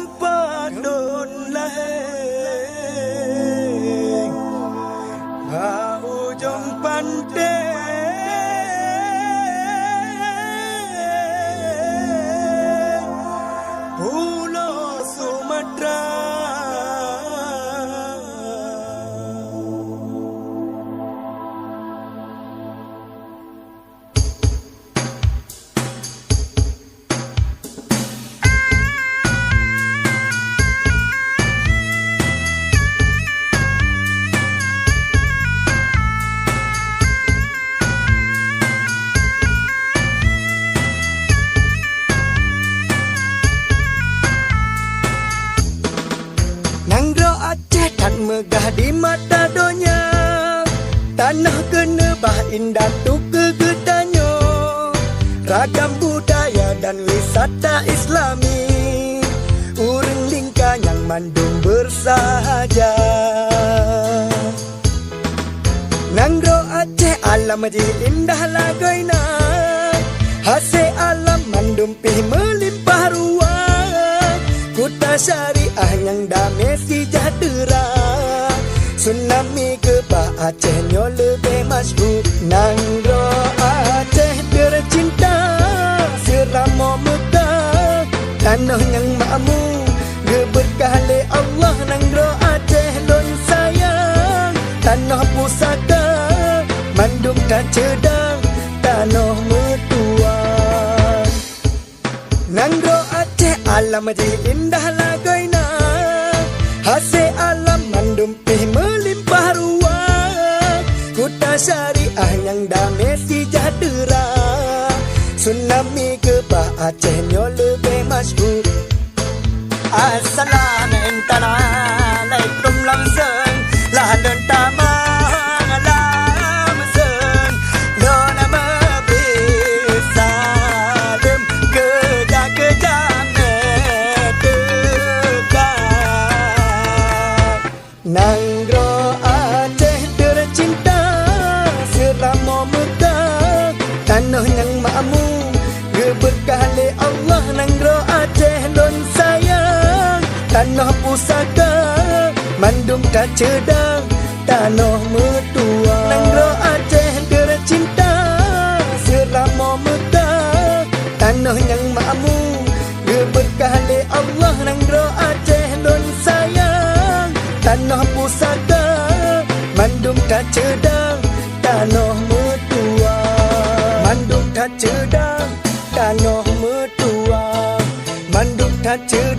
gempa don lahir ujung pantai Pulau Sumatera. Nanggro Aceh tan megah di mata donya, tanah genebah indah tu kegetanyo, ragam budaya dan wisata Islami, urang lingka yang mandung bersahaja. Nanggro Aceh alam ji indah lagoina, hasil alam mandung pih melimpah ruang, kota syariah yang damai sejahtera, tsunami ke Aceh nyo lebih masyhur. Nanggro Aceh tercinta, seramo Mekah, tanah yang makmur, berkah le Allah. Nanggro Aceh lon sayang, tanah pusaka, mandung tak cedang, tanah mertua. Nanggro Aceh alam ji indah lagoina, hasil alam mandung pih melimpah ruang, kota syariah yang damai sejahtera, tsunami ke Aceh nyo lebih masyhur. Assalamualaikum langsung lah dan tamang alam sen lo nama bisalem kerja-kerja Nanggro Aceh tercinta, seramo Mekah, tanah yang makmur, berkah le Allah. Nanggro Aceh lon sayang, tanah pusaka, mandung tak cedang, tanah mertua. Nanggro Aceh tercinta, seramo Mekah, tanah yang makmur, berkah le Allah. Nanggro Aceh lon sayang, tanah pusaka, mandung tak cedang, tanah mertua. Mandung tak cedang, tanah mertua, mandung tak cedang.